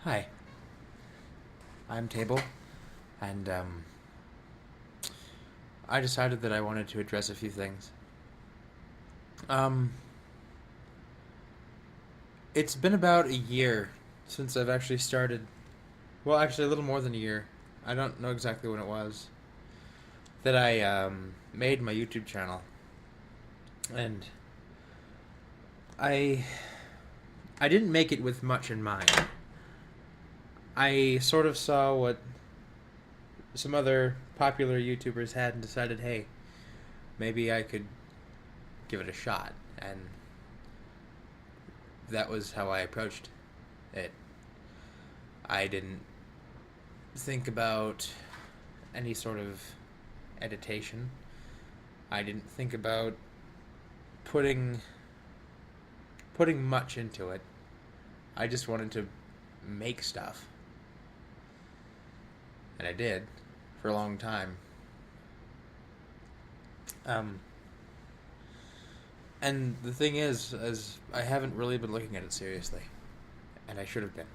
Hi, I'm Table, and I decided that I wanted to address a few things. Um, it's been about a year since I've actually started. Well, actually, a little more than a year. I don't know exactly when it was that I made my YouTube channel, and I I didn't make it with much in mind. I sort of saw what some other popular YouTubers had and decided, hey, maybe I could give it a shot, and that was how I approached it. I didn't think about any sort of editation. I didn't think about putting putting much into it. I just wanted to make stuff, and I did for a long time. Um, and the thing is I haven't really been looking at it seriously, and I should have been,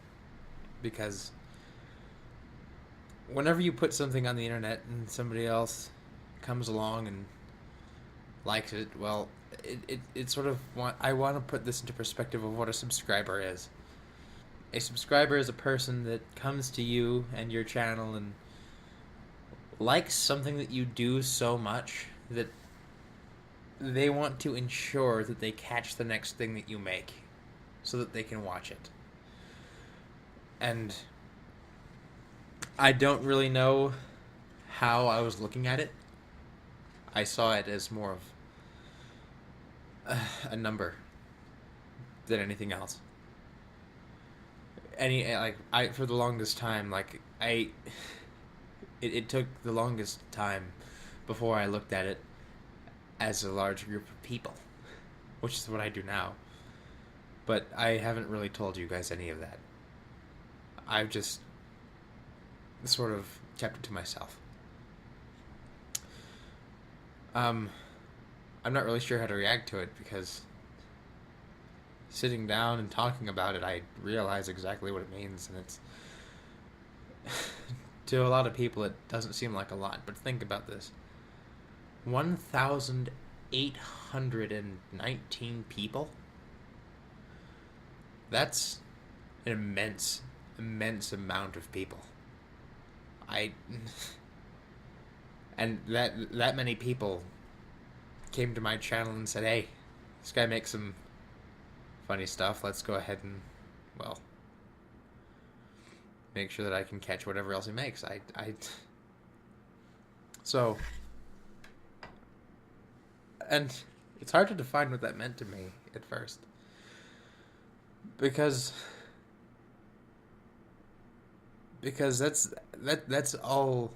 because whenever you put something on the internet and somebody else comes along and likes it, well, it sort of I want to put this into perspective of what a subscriber is. A subscriber is a person that comes to you and your channel and likes something that you do so much that they want to ensure that they catch the next thing that you make so that they can watch it. And I don't really know how I was looking at it. I saw it as more of a number than anything else. I for the longest time, it took the longest time before I looked at it as a large group of people, which is what I do now. But I haven't really told you guys any of that. I've just sort of kept it to myself. Um, I'm not really sure how to react to it because sitting down and talking about it, I realize exactly what it means, and it's to a lot of people it doesn't seem like a lot. But think about this: 1,819 people. That's an immense amount of people. I and that many people came to my channel and said, "Hey, this guy makes some funny stuff. Let's go ahead and well make sure that I can catch whatever else he makes." I so and it's hard to define what that meant to me at first because that's all.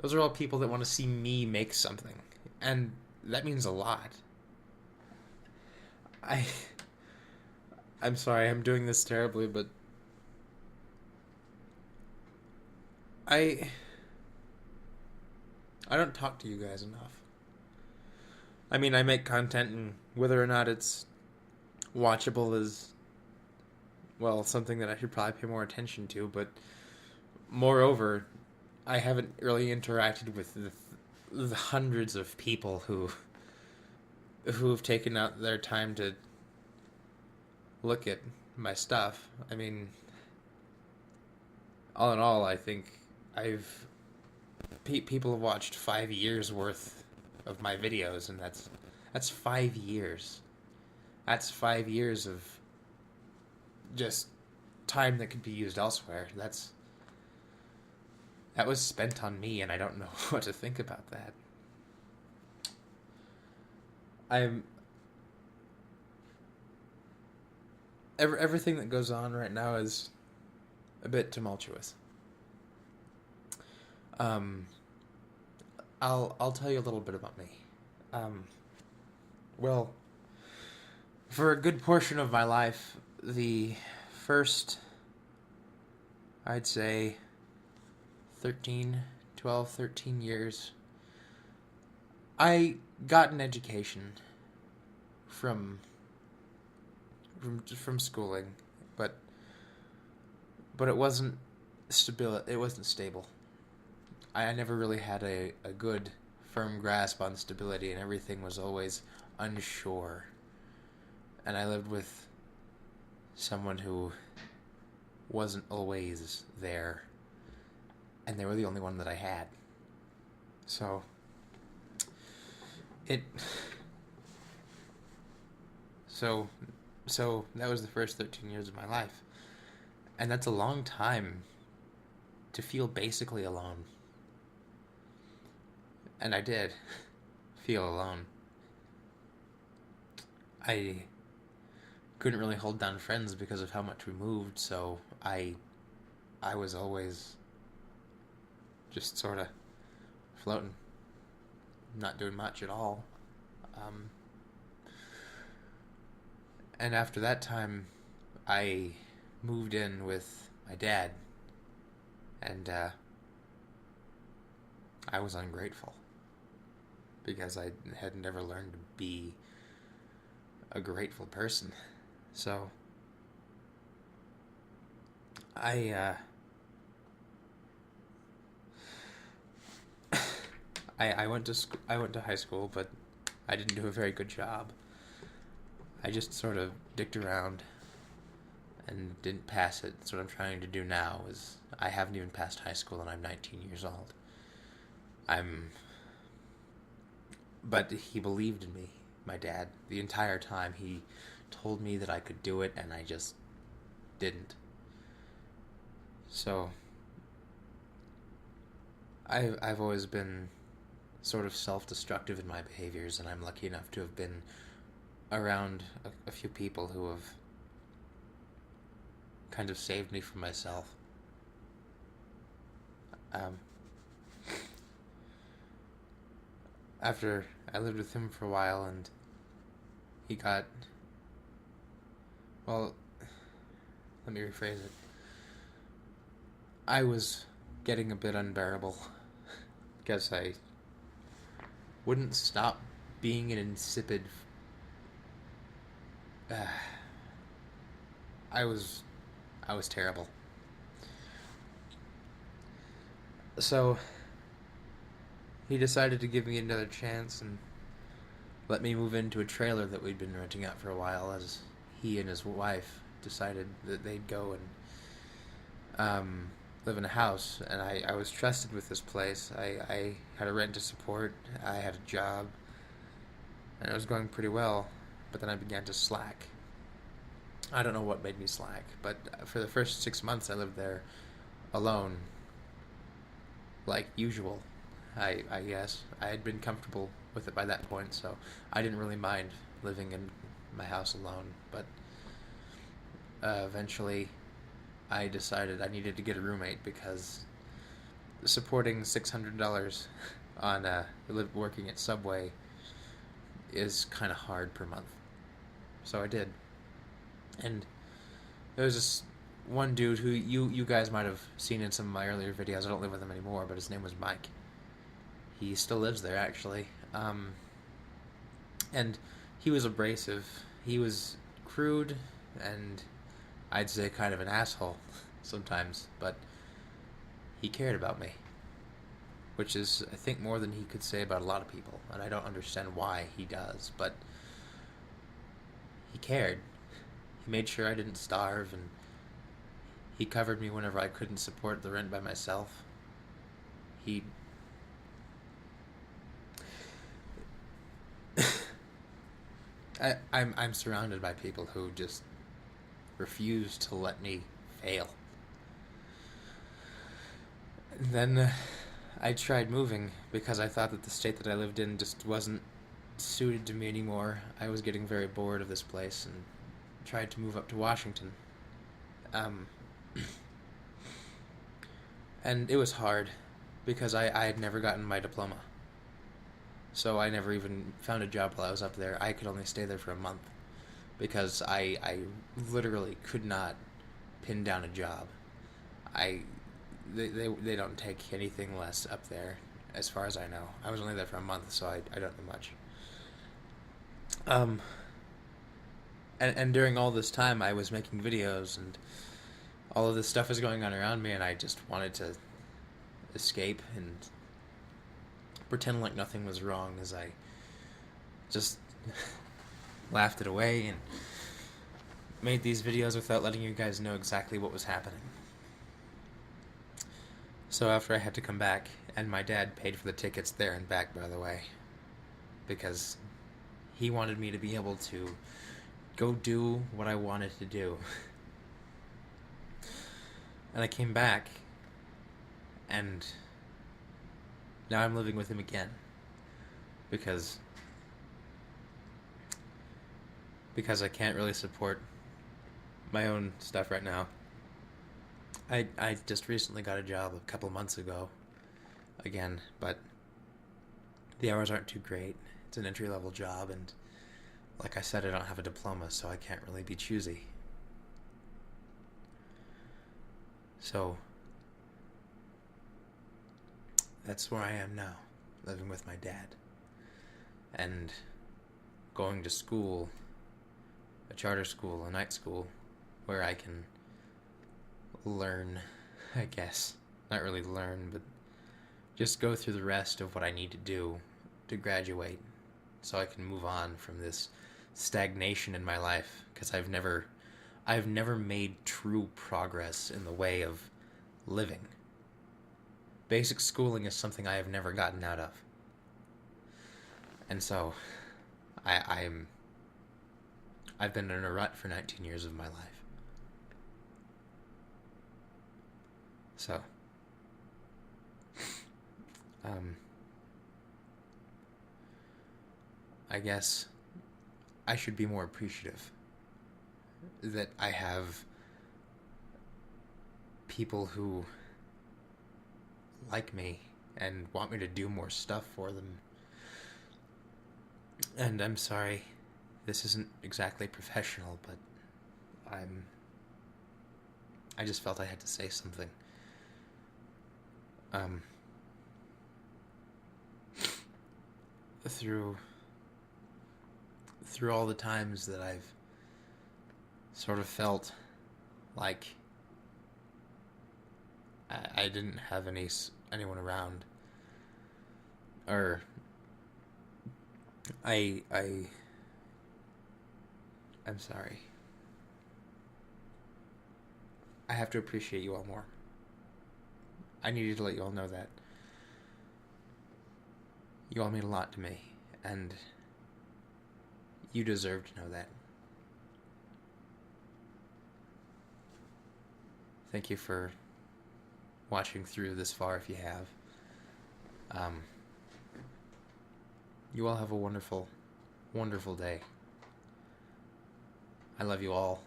Those are all people that want to see me make something, and that means a lot. I I'm sorry, I'm doing this terribly, but I I don't talk to you guys enough. I mean, I make content, and whether or not it's watchable is, well, something that I should probably pay more attention to. But moreover, I haven't really interacted with the hundreds of people who've taken out their time to look at my stuff. I mean, all in all, I think I've people have watched 5 years worth of my videos, and that's 5 years. That's 5 years of just time that could be used elsewhere. That was spent on me, and I don't know what to think about that. I'm everything that goes on right now is a bit tumultuous. Um, I'll tell you a little bit about me. Um, well, for a good portion of my life, the first, I'd say, 13, 12, 13 years, I got an education from schooling, but but it wasn't It wasn't stable. I never really had a good, firm grasp on stability, and everything was always unsure. And I lived with someone who wasn't always there, and they were the only one that I had. So it so so that was the first 13 years of my life. And that's a long time to feel basically alone. And I did feel alone. I couldn't really hold down friends because of how much we moved, so I was always just sort of floating, not doing much at all. Um, and after that time, I moved in with my dad, and I was ungrateful because I had never learned to be a grateful person. So I I went to high school, but I didn't do a very good job. I just sort of dicked around and didn't pass it. So what I'm trying to do now is I haven't even passed high school and I'm 19 years old. But he believed in me, my dad, the entire time. He told me that I could do it, and I just didn't. So I've always been sort of self-destructive in my behaviors, and I'm lucky enough to have been around a few people who have kind of saved me from myself. Um, After I lived with him for a while, and he got, well, let me rephrase it. I was getting a bit unbearable because I wouldn't stop being an insipid. I was terrible. So he decided to give me another chance and let me move into a trailer that we'd been renting out for a while, as he and his wife decided that they'd go and live in a house. And I was trusted with this place. I had a rent to support, I had a job, and it was going pretty well. But then I began to slack. I don't know what made me slack, but for the first 6 months I lived there alone, like usual. I guess I had been comfortable with it by that point, so I didn't really mind living in my house alone. But eventually, I decided I needed to get a roommate because supporting $600 on working at Subway is kind of hard per month. So I did, and there was this one dude who you guys might have seen in some of my earlier videos. I don't live with him anymore, but his name was Mike. He still lives there, actually. And he was abrasive. He was crude, and I'd say kind of an asshole sometimes, but he cared about me, which is, I think, more than he could say about a lot of people, and I don't understand why he does, but he cared. He made sure I didn't starve, and he covered me whenever I couldn't support the rent by myself. He I'm surrounded by people who just refuse to let me fail. And then I tried moving because I thought that the state that I lived in just wasn't suited to me anymore. I was getting very bored of this place and tried to move up to Washington. Um, and it was hard because I had never gotten my diploma. So I never even found a job while I was up there. I could only stay there for a month because I literally could not pin down a job. They don't take anything less up there, as far as I know. I was only there for a month, so I don't know much. And during all this time, I was making videos and all of this stuff was going on around me, and I just wanted to escape and pretend like nothing was wrong as I just laughed it away and made these videos without letting you guys know exactly what was happening. So after I had to come back, and my dad paid for the tickets there and back, by the way, because he wanted me to be able to go do what I wanted to do. And I came back, and now I'm living with him again, because I can't really support my own stuff right now. I just recently got a job a couple months ago, again, but the hours aren't too great. It's an entry-level job, and like I said, I don't have a diploma, so I can't really be choosy. So that's where I am now, living with my dad, and going to school, a charter school, a night school, where I can learn, I guess. Not really learn, but just go through the rest of what I need to do to graduate so I can move on from this stagnation in my life, because I've never made true progress in the way of living. Basic schooling is something I have never gotten out of. And so I've been in a rut for 19 years of my life. So, I guess I should be more appreciative that I have people who like me and want me to do more stuff for them. And I'm sorry, this isn't exactly professional, but I just felt I had to say something. Through all the times that I've sort of felt like I didn't have anyone around, or I'm sorry. I have to appreciate you all more. I needed to let you all know that. You all mean a lot to me, and you deserve to know that. Thank you for watching through this far, if you have. You all have a wonderful, wonderful day. I love you all.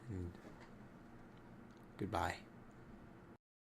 And goodbye.